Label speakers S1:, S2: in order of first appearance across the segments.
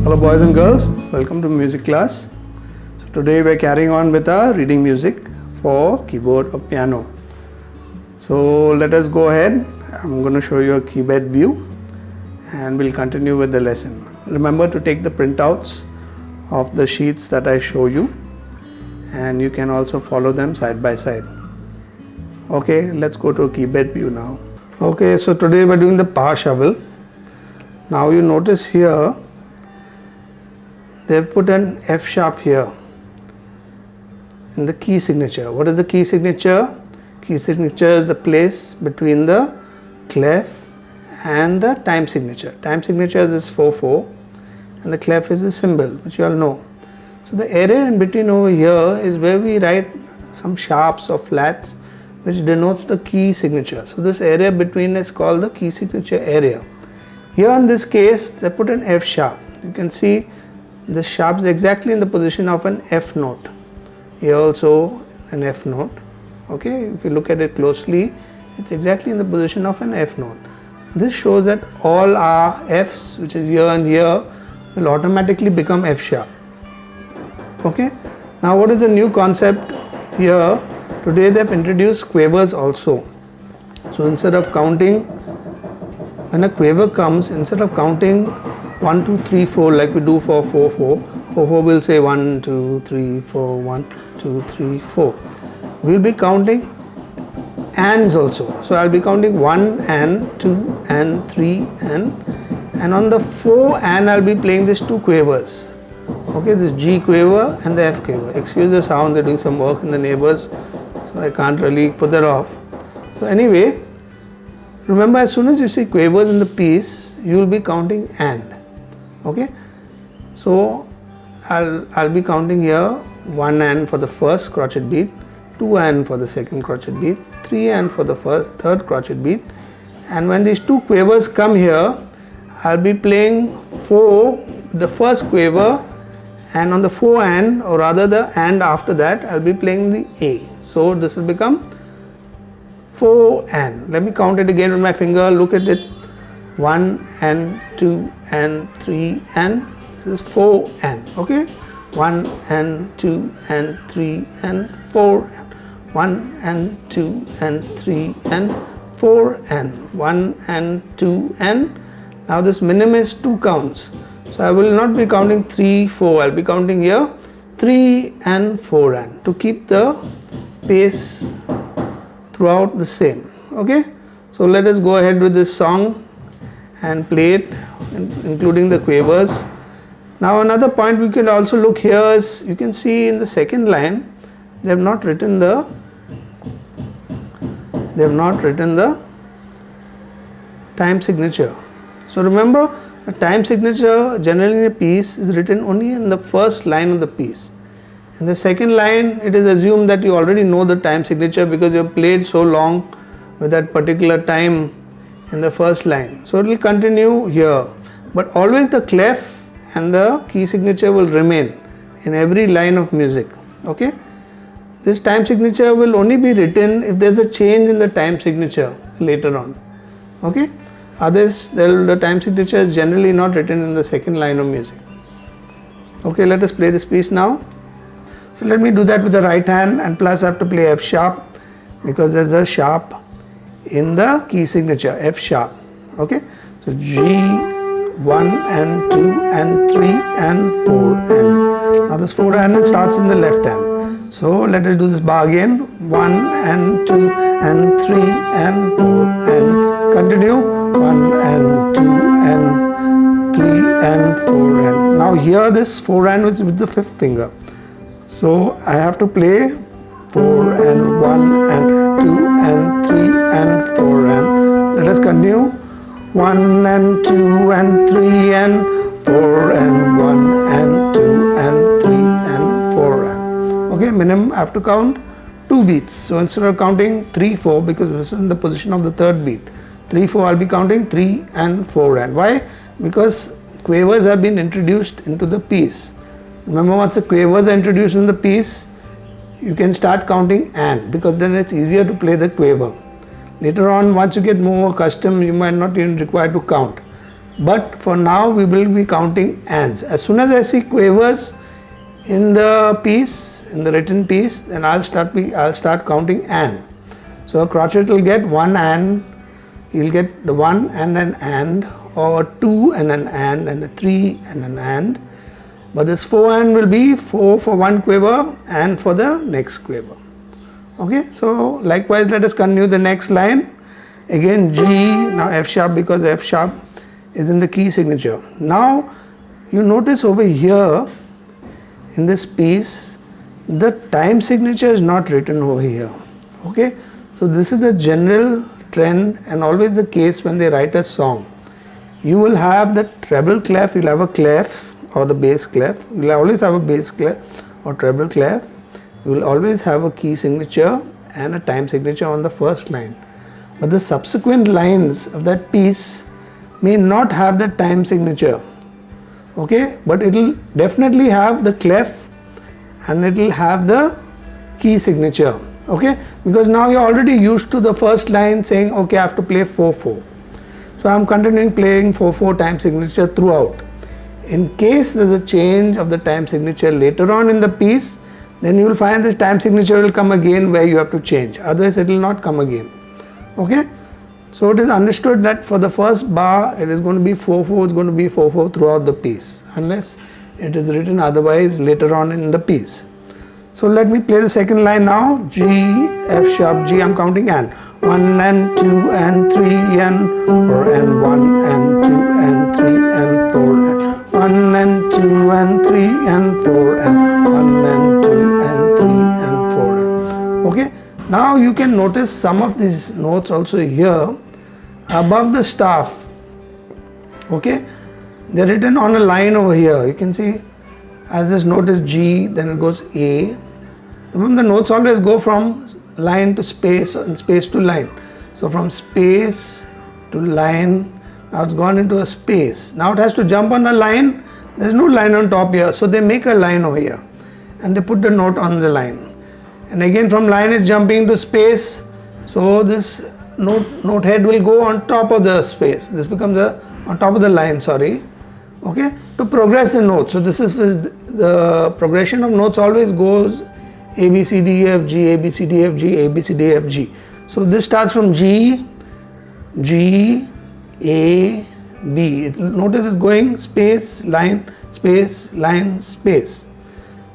S1: Hello boys and girls, welcome to music class. So today we are carrying on with our reading music for keyboard or piano. So let us go ahead. I'm going to show you a keyboard view and we'll continue with the lesson. Remember to take the printouts of the sheets that I show you, and you can also follow them side by side. Okay, let's go to a keyboard view now. Okay, so today we're doing the power shovel. Now you notice here they've put an F sharp here in the key signature. What is the key signature? Key signature is the place between the clef and the time signature. Time signature is 4/4 and the clef is the symbol, which you all know. So the area in between over here is where we write some sharps or flats, which denotes the key signature. So this area between is called the key signature area. Here in this case they put an F sharp. You can see the sharp is exactly in the position of an F note. Here also an F note. Okay, if you look at it closely, it's exactly in the position of an F note. This shows that all our F's, which is here and here, will automatically become F sharp. Okay, now what is the new concept here? Today they have introduced quavers also. So instead of counting, when a quaver comes, instead of counting 1, 2, 3, 4 like we do for 4/4, 4/4 we'll say 1, 2, 3, 4, 1, 2, 3, 4. We'll be counting ands also. So I'll be counting 1 and 2 and 3 and on the 4 and I'll be playing these two quavers. Okay, this G quaver and the F quaver. Excuse the sound, they're doing some work in the neighbors, so I can't really put that off. So anyway, remember, as soon as you see quavers in the piece, you will be counting and. Okay, so I'll be counting here 1 and for the first crotchet beat, 2 and for the second crotchet beat, 3 and for the third crotchet beat, and when these two quavers come here, I'll be playing 4 with the first quaver, and on the 4 and, or rather the and after that, I'll be playing the A. So this will become 4 and. Let me count it again with my finger. Look at it. 1 and 2 and 3 and this is 4 and. Okay, 1 and 2 and 3 and 4 and 1 and 2 and 3 and 4 and 1 and 2 and. Now this minim is 2 counts, so I will not be counting 3, 4. I'll be counting here 3 and 4 and to keep the pace throughout the same. Okay, so let us go ahead with this song and play it, including the quavers. Now another point we can also look here is, you can see in the second line they have not written the time signature. So remember, the time signature generally in a piece is written only in the first line of the piece. In the second line, it is assumed that you already know the time signature because you have played so long with that particular time in the first line. So it will continue here, but always the clef and the key signature will remain in every line of music. Okay, this time signature will only be written if there is a change in the time signature later on. Okay, others the time signature is generally not written in the second line of music. Okay, let us play this piece now. So let me do that with the right hand, and plus I have to play F sharp because there's a sharp in the key signature, F sharp. Okay, so G, 1 and 2 and 3 and 4 and. Now this 4 and it starts in the left hand. So let us do this bar again. 1 and 2 and 3 and 4 and continue. 1 and 2 and 3 and 4 and. Now here this 4 and is with the 5th finger. So I have to play 4 and 1 and 2 and 3 and 4 and. Let us continue. 1 and 2 and 3 and 4 and 1 and 2 and 3 and 4 and. Okay, minimum I have to count 2 beats. So instead of counting 3, 4, because this is in the position of the third beat, 3, 4, I'll be counting 3 and 4 and. Why? Because quavers have been introduced into the piece. Remember, once the quavers are introduced in the piece, you can start counting and, because then it's easier to play the quaver. Later on, once you get more accustomed, you might not even require to count. but for now we will be counting ands. As soon as I see quavers in the piece, in the written piece, then I'll start counting and. So a crotchet will get one and, you'll get the one and an and, or two and an and a three and an and. But this four and will be four for one quaver and for the next quaver. Okay, so likewise let us continue the next line. Again G, now F sharp, because F sharp is in the key signature. Now you notice over here in this piece the time signature is not written over here. Okay, so this is the general trend and always the case when they write a song. You will have the treble clef, you'll have a clef or the bass clef, you'll always have a bass clef or treble clef, you will always have a key signature and a time signature on the first line. But the subsequent lines of that piece may not have the time signature. Okay, but it will definitely have the clef and it will have the key signature. Okay, because now you're already used to the first line saying, okay, I have to play 4/4. So I'm continuing playing 4/4 time signature throughout. In case there's a change of the time signature later on in the piece, then you will find this time signature will come again where you have to change. Otherwise it will not come again. Okay, so it is understood that for the first bar it is going to be 4/4, it's going to be 4/4 throughout the piece, unless it is written otherwise later on in the piece. So let me play the second line now. G, F sharp, G, I'm counting and 1 and 2 and 3 and 4 and 1 and 2 and 3 and 4 and 1 and 2 and 3 and 4 and 1 and 2 and 3 and 4. Okay, now you can notice some of these notes also here above the staff. Okay, they're written on a line over here. You can see as this note is G, then it goes A. Remember the notes always go from line to space and space to line. So from space to line, now it's gone into a space. Now it has to jump on a line. There's no line on top here, so they make a line over here and they put the note on the line. And again from line is jumping to space, so this note head will go on top of the space. This becomes on top of the line, sorry. Okay, to progress the note. So this is the progression of notes always goes A, B, C, D, E, F, G, A, B, C, D, F, G, A, B, C, D, F, G. So this starts from G, G, A, B. Notice it's going space, line, space.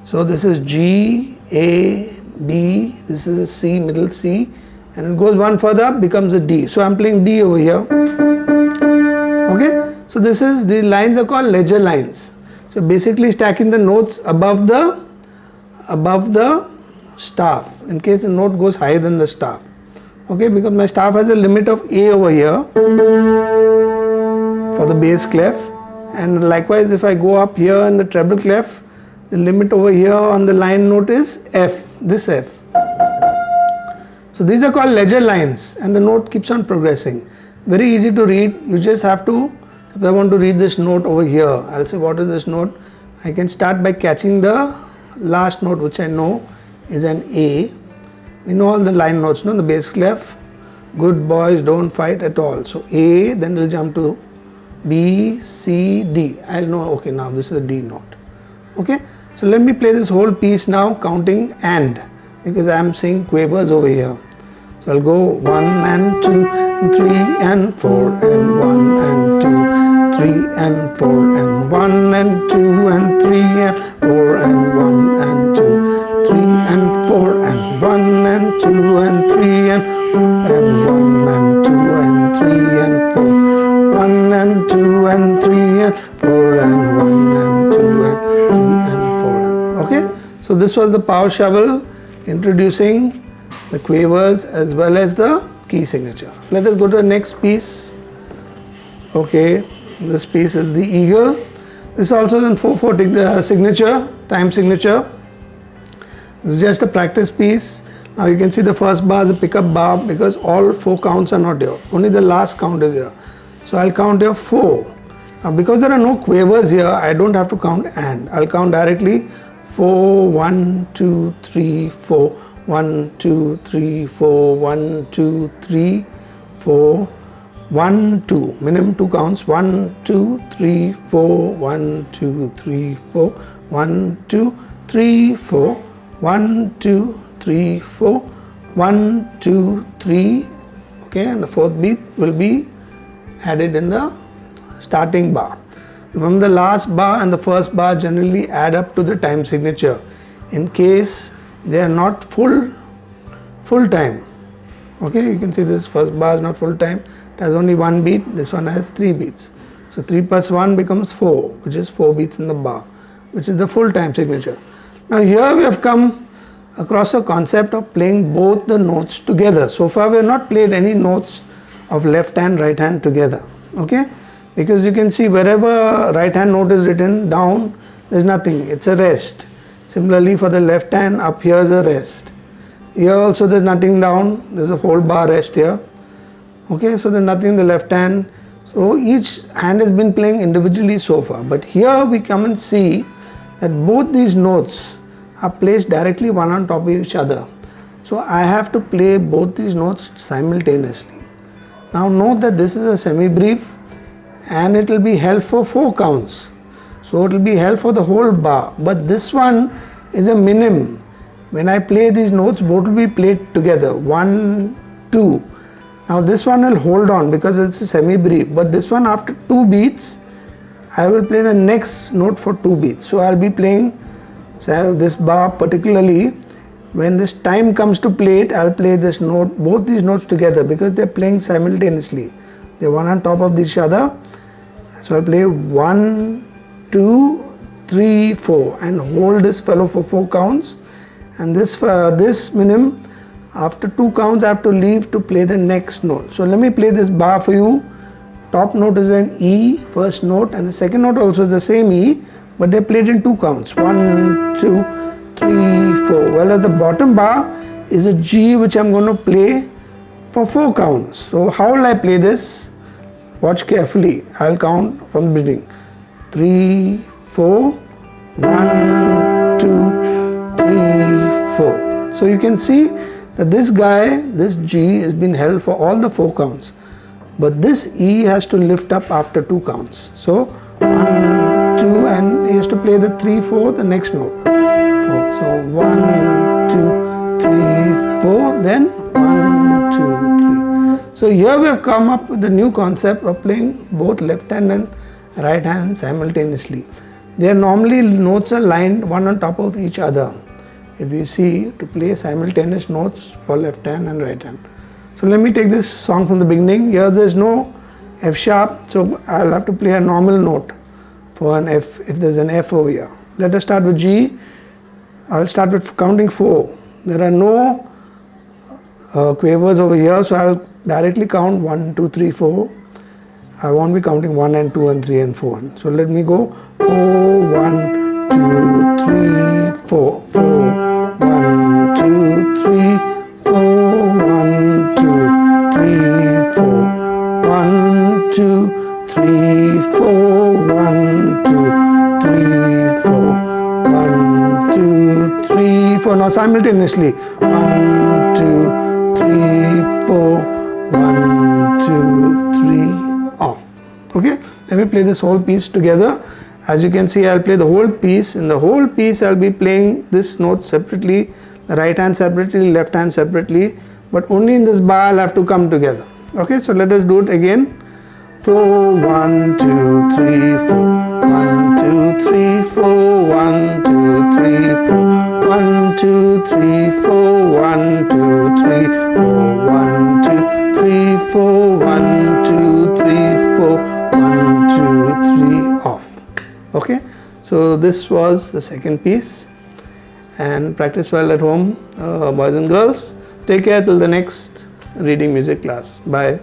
S1: So this is G, A, B, this is a C, middle C, and it goes one further up, becomes a D. So I'm playing D over here. Okay, so the lines are called ledger lines. So basically stacking the notes above the staff in case the note goes higher than the staff. Okay, because my staff has a limit of A over here for the bass clef, and likewise if I go up here in the treble clef, the limit over here on the line note is F, this F. So these are called ledger lines and the note keeps on progressing. Very easy to read. You just have to, if I want to read this note over here, I'll say what is this note. I can start by catching the last note, which I know is an A. We know all the line notes, no? The bass clef, good boys don't fight at all. So A, then we'll jump to B, C, D. I'll know, okay, now this is a D note. Okay, so let me play this whole piece now counting and, because I'm seeing quavers over here. So I'll go 1 and 2 and 3 and 4 and 1 and 2, 3 and 4 and 1 and 2 and 3 and 4 and 1 and 2, 3 and 4 and 1 and 2 and 3 and 1 and 2 and 3 and 4, 1 and 2 and 3 and 4 and 1 and 2 and 3 and 4. Okay, so this was the power shovel introducing the quavers as well as the key signature. Let us go to the next piece. Okay, this piece is the eagle. This also is in 4/4 signature, time signature. This is just a practice piece. Now you can see the first bar is a pickup bar because all 4 counts are not here. Only the last count is here. So I'll count here 4. Now because there are no quavers here, I don't have to count and. I'll count directly 4, 1, 2, 3, 4. 1, 2, 3, 4, 1, 2, 3, 4, 1 2, minimum 2 counts, 1 2 3 4, 1 2 3 4, 1 2 3 4, 1 2 3 4, 1 2 3. Okay, and the fourth beat will be added in the starting bar. Remember, the last bar and the first bar generally add up to the time signature in case they are not full time. Okay, you can see this first bar is not full time, it has only one beat, this one has 3 beats. So 3 plus 1 becomes 4, which is 4 beats in the bar, which is the full time signature. Now here we have come across a concept of playing both the notes together. So far we have not played any notes of left hand, right hand together. Okay, because you can see wherever right hand note is written down, there is nothing, it's a rest. Similarly for the left hand, up here is a rest. Here also there is nothing down, there is a whole bar rest here. Okay, so there is nothing in the left hand. So each hand has been playing individually so far. But here we come and see that both these notes are placed directly one on top of each other. So I have to play both these notes simultaneously. Now note that this is a semi-brief and it will be held for 4 counts. So it will be held for the whole bar. But this one is a minim. When I play these notes, both will be played together. 1, 2. Now this one will hold on because it's a semi-brief. But this one, after 2 beats, I will play the next note for 2 beats. So I'll be playing, say, this bar particularly. When this time comes to play it, I'll play this note, both these notes together because they're playing simultaneously. They're one on top of each other. So I'll play 1, 2, 3, 4 and hold this fellow for 4 counts. And this minim, after 2 counts, I have to leave to play the next note. So let me play this bar for you. Top note is an E, first note, and the second note also is the same E, but they're played in 2 counts. 1, 2, 3, 4. Well, at the bottom bar is a G which I'm going to play for 4 counts. So how will I play this? Watch carefully. I'll count from the beginning. 3, 4, 1, 2, 3, 4. So you can see that this guy, this G has been held for all the 4 counts. But this E has to lift up after 2 counts. So 1, 2 and he has to play the 3, 4, the next note. 4. So 1, 2, 3, 4, then 1, 2, 3. So here we have come up with the new concept of playing both left hand and right hand simultaneously. They are normally notes are lined one on top of each other. If you see, to play simultaneous notes for left hand and right hand. So let me take this song from the beginning. Here there is no F sharp, so I'll have to play a normal note for an F if there's an F over here. Let us start with G. I'll start with counting 4. There are no quavers over here, so I'll directly count 1, 2, 3, 4. I won't be counting 1 and 2 and 3 and 4. So let me go 4, 1, 2, 3, 4, 4. 1, 2, 3, 4, 1, 2, 3, 4. 1, 2, 3, 4, 1, 2, 3, 4. 1, 2, 3, 4. Now simultaneously. 1, 2, 3, 4. 1, 2, 3, off. Okay, let me play this whole piece together. As you can see, I'll play the whole piece. In the whole piece, I'll be playing this note separately, the right hand separately, left hand separately, but only in this bar I'll have to come together. Okay, so let us do it again. 4, 1, 2, 3, 4. 1, 2, 3, 4. 1, 2, 3, 4. 1, 2, 3, 4. 1, 2, 3, 4. 1, 2, 3, 4. 1, 2, 3, 4. 1, 2, 3, off. Okay, so this was the second piece, and practice well at home, boys and girls. Take care till the next reading music class. Bye.